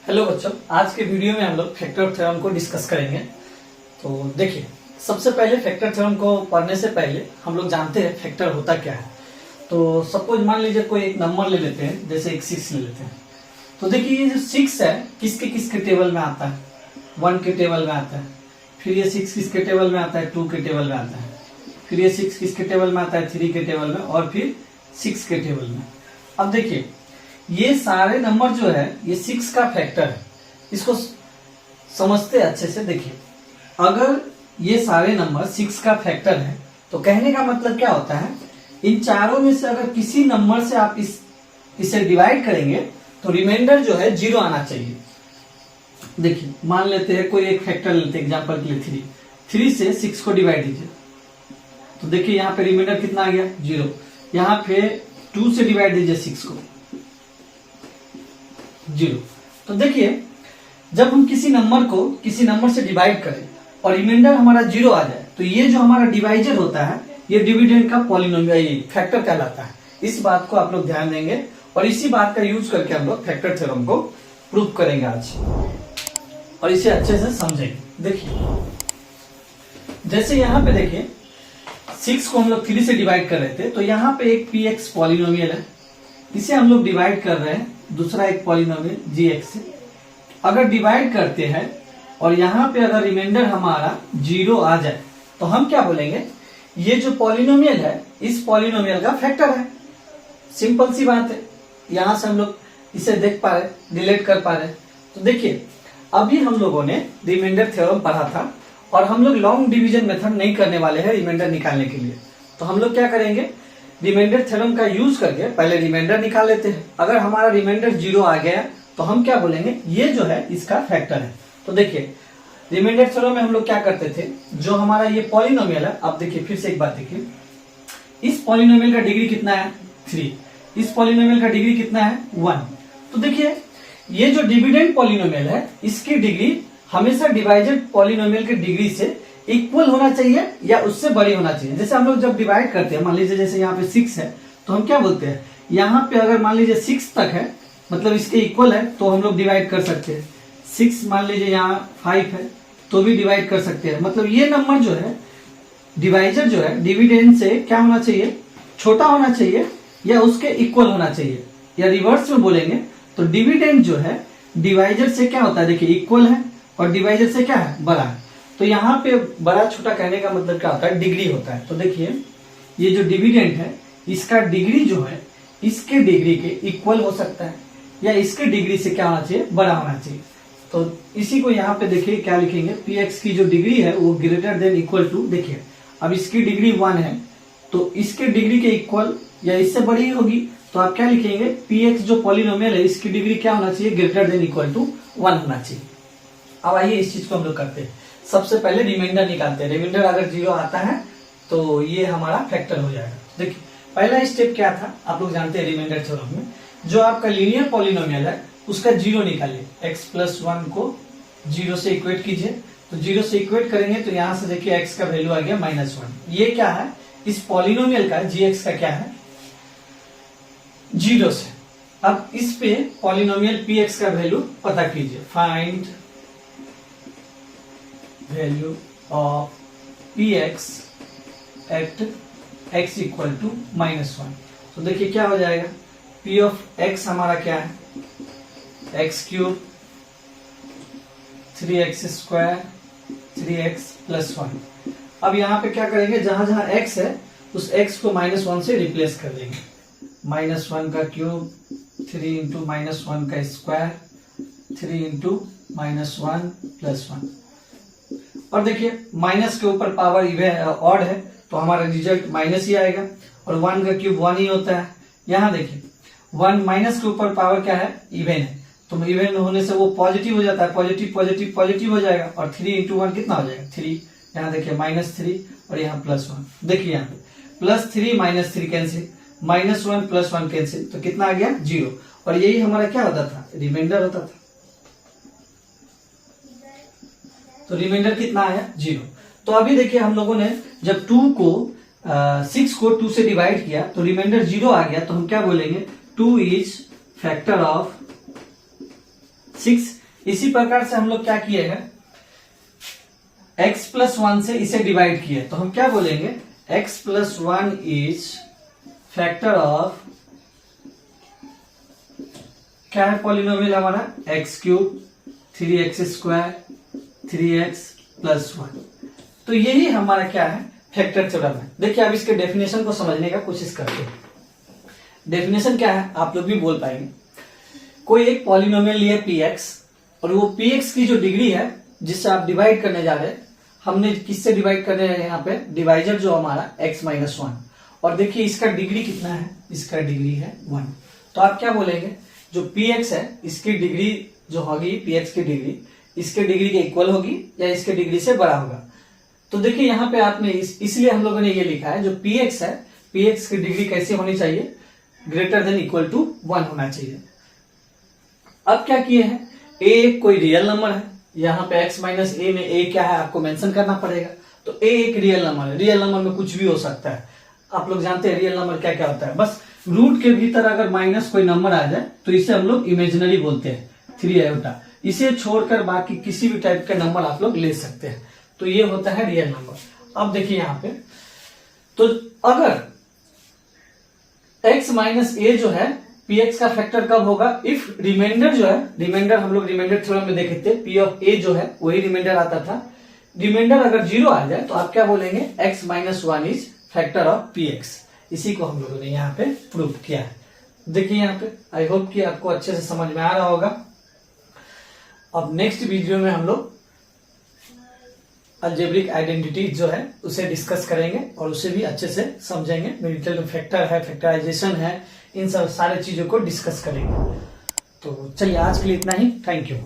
Hello बच्चों, आज के वीडियो में हम लोग फैक्टर थ्योरम को डिस्कस करेंगे। तो देखिए, सबसे पहले फैक्टर थ्योरम को पढ़ने से पहले हम लोग जानते हैं फैक्टर होता क्या है। तो सपोज मान लीजिए कोई एक नंबर ले लेते हैं, जैसे एक 6 ले लेते हैं। तो देखिए ये जो 6 है किसके टेबल में आता है? 1 के टेबल में आता है। फिर ये 6 किसके टेबल में आता है? 2 के टेबल में आता है। फिर ये 6 किसके टेबल में आता है? 3 के टेबल में, और फिर 6 के टेबल में। अब देखिए ये सारे नंबर जो है ये 6 का फैक्टर है। इसको समझते अच्छे से। देखिए अगर ये सारे नंबर 6 का फैक्टर है तो कहने का मतलब क्या होता है, इन चारों में से अगर किसी नंबर से आप इसे डिवाइड करेंगे तो रिमाइंडर जो है 0 आना चाहिए। देखिए मान लेते हैं कोई एक फैक्टर लेते हैं, एग्जांपल के लिए 3 से 6 को डिवाइड कीजिए तो देखिए यहाँ पे रिमाइंडर कितना आ गया? 0। यहाँ पे 2 से डिवाइड दीजिए 6 को, 0। तो देखिए जब हम किसी नंबर से डिवाइड करें और रिमाइंडर हमारा 0 आ जाए तो ये जो हमारा डिवाइजर होता है ये डिविडेंड का पॉलिनोमियल फैक्टर कहलाता है। इस बात को आप लोग ध्यान देंगे और इसी बात का यूज करके हम लोग फैक्टर थ्योरम को प्रूव करेंगे आज, और इसे अच्छे से समझेंगे। देखिए जैसे यहाँ पे देखिए 6 को हम लोग 3 से डिवाइड कर रहे थे तो यहाँ पे एक px पॉलिनोमियल है, इसे हम लोग डिवाइड कर रहे हैं दूसरा एक पॉलिनोमियल gx से। अगर डिवाइड करते हैं और यहाँ पे अगर रिमाइंडर हमारा 0 आ जाए तो हम क्या बोलेंगे? ये जो पॉलिनोमियल है इस पॉलिनोमियल का फैक्टर है। सिंपल सी बात है, यहां से हम लोग इसे देख पा रहे, रिलेट कर पा रहे। तो देखिए अभी हम लोगों ने रिमाइंडर थ्योरम पढ़ा था और हम लोग लॉन्ग डिवीजन मेथड नहीं करने वाले हैं रिमाइंडर निकालने के लिए। तो हम लोग क्या करेंगे, रिमाइंडर थ्योरम का यूज करके पहले रिमाइंडर निकाल लेते हैं। अगर हमारा रिमाइंडर 0 आ गया तो हम क्या बोलेंगे? ये जो है इसका फैक्टर है। तो देखिए रिमाइंडर थ्योरम में हम लोग क्या करते थे, जो हमारा ये पॉलिनोमियल है, अब देखिए फिर से एक बात देखिए, इस पॉलिनोमियल का डिग्री कितना है? 3। इस पॉलिनोमियल का डिग्री कितना है? 1। तो देखिए ये जो डिविडेंड पॉलिनोमियल है इसकी डिग्री हमेशा डिवाइजर पॉलिनोमियल के डिग्री से इक्वल होना चाहिए या उससे बड़ी होना चाहिए। जैसे हम लोग जब डिवाइड करते हैं, मान लीजिए जैसे यहाँ पे 6 है तो हम क्या बोलते हैं, यहाँ पे अगर मान लीजिए 6 तक है मतलब इसके इक्वल है तो हम लोग डिवाइड कर सकते हैं। 6 मान लीजिए यहाँ 5 है तो भी डिवाइड कर सकते हैं। मतलब ये नंबर जो है डिवाइजर जो है डिविडेंड से क्या होना चाहिए? छोटा होना चाहिए या उसके इक्वल होना चाहिए। या रिवर्स में बोलेंगे तो डिविडेंड जो है डिवाइजर से क्या होता है? देखिए इक्वल है और डिवाइजर से क्या है? बड़ा है। तो यहाँ पे बड़ा छोटा कहने का मतलब क्या होता है? डिग्री होता है। तो देखिए ये जो डिविडेंड है इसका डिग्री जो है इसके डिग्री के इक्वल हो सकता है या इसके डिग्री से क्या होना चाहिए? बड़ा होना चाहिए। तो इसी को यहाँ पे देखिए क्या लिखेंगे, px की जो डिग्री है वो ग्रेटर देन इक्वल टू, देखिए अब इसकी डिग्री 1 है तो इसके डिग्री के इक्वल या इससे बड़ी होगी तो आप क्या लिखेंगे? px जो पॉलिनोमियल है इसकी डिग्री क्या होना चाहिए? ग्रेटर देन इक्वल टू 1 होना चाहिए। अब आइए इस चीज को हम लोग करते हैं। सबसे पहले रिमाइंडर निकालते हैं। रिमाइंडर अगर 0 आता है तो ये हमारा फैक्टर हो जाएगा। देखिए पहला स्टेप क्या था, आप लोग जानते हैं रिमाइंडर थ्योरम में, जो आपका लीनियर पॉलिनोमियल है उसका 0 निकालिए। x प्लस 1 को 0 से इक्वेट कीजिए। तो 0 से इक्वेट करेंगे तो यहां से देखिए x का वैल्यू आ गया -1। ये क्या है? इस पॉलिनोमियल का gx का क्या है? 0 से। अब इस पे पॉलिनोमियल px का वैल्यू पता कीजिए। Find value of px at x equal to -1। तो देखिए क्या हो जाएगा, p ऑफ x हमारा क्या है? x cube 3x square 3x plus 1। अब यहाँ पे क्या करेंगे, जहां जहां x है उस x को -1 से रिप्लेस कर देंगे। -1 का क्यूब 3 इंटू -1 का स्क्वायर 3 इंटू -1 प्लस 1। और देखिए माइनस के ऊपर पावर ऑड है तो हमारा रिजल्ट माइनस ही आएगा, और 1 का क्यूब 1 ही होता है। यहाँ देखिए 1 माइनस के ऊपर पावर क्या है? इवन है, तो इवन होने से वो पॉजिटिव हो जाता है। पॉजिटिव पॉजिटिव पॉजिटिव हो जाएगा और 3 इंटू 1 कितना हो जाएगा? 3। यहाँ देखिए -3 और यहाँ +1। देखिए यहाँ पे +3 -3 कैंसिल, -1 प्लस 1 कैंसिल, तो कितना आ गया? 0। और यही हमारा क्या होता था? रिमाइंडर होता था। तो रिमाइंडर कितना आया? 0। तो अभी देखिए हम लोगों ने जब 6 को 2 से डिवाइड किया तो रिमाइंडर 0 आ गया तो हम क्या बोलेंगे? 2 इज फैक्टर ऑफ 6। इसी प्रकार से हम लोग क्या किए हैं, x प्लस 1 से इसे डिवाइड किए, तो हम क्या बोलेंगे, x plus 1 is factor of, क्या है पॉलिनोमियल हमारा, x cube 3x square 3x plus 1। तो यही हमारा क्या है, फैक्टर थ्योरम है। देखिए अब इसके डेफिनेशन को समझने का कोशिश करते हैं। डेफिनेशन क्या है आप लोग भी बोल पाएंगे। कोई एक पॉलिनोमियल लिए px, और वो px की जो डिग्री है जिससे आप डिवाइड करने जा रहे हैं, हमने किससे डिवाइड कर रहे हैं, यहाँ पे डिवाइजर जो हमारा x माइनस 1, और देखिए इसका डिग्री कितना है, इसका डिग्री है 1। तो आप क्या बोलेंगे, जो px है इसकी डिग्री जो होगी, px की डिग्री इसके डिग्री के इक्वल होगी या इसके डिग्री से बड़ा होगा। तो देखिए यहाँ पे आपने इसलिए हम लोगों ने ये लिखा है, जो px है, px की डिग्री कैसी होनी चाहिए, ग्रेटर देन इक्वल टू 1 होना चाहिए। अब क्या किए हैं, a कोई रियल नंबर है, यहाँ पे x माइनस a में a क्या है आपको मेंशन करना पड़ेगा। तो a एक रियल नंबर है, रियल नंबर में कुछ भी हो सकता है। आप लोग जानते हैं रियल नंबर क्या क्या होता है, बस रूट के भीतर अगर माइनस कोई नंबर आ जाए तो इसे हम लोग इमेजिनरी बोलते हैं, 3 आयोटा। इसे छोड़कर बाकी किसी भी टाइप के नंबर आप लोग ले सकते हैं, तो ये होता है रियल नंबर। अब देखिए यहाँ पे, तो अगर x माइनस a जो है px का फैक्टर कब होगा, इफ रिमाइंडर जो है, रिमाइंडर हम लोग रिमाइंडर थ्योरम में देखे थे, p ऑफ a जो है वही रिमाइंडर आता था। रिमाइंडर अगर 0 आ जाए तो आप क्या बोलेंगे, x minus 1 is factor of px। इसी को हम लोगों ने यहाँ पे प्रूव किया है। देखिए यहाँ पे, आई होप कि आपको अच्छे से समझ में आ रहा होगा। अब नेक्स्ट वीडियो में हम लोग अलजेब्रिक आइडेंटिटी जो है उसे डिस्कस करेंगे और उसे भी अच्छे से समझेंगे। न्यूमेरिकल फैक्टर है, फैक्टराइजेशन है, इन सब सारे चीजों को डिस्कस करेंगे। तो चलिए आज के लिए इतना ही, थैंक यू।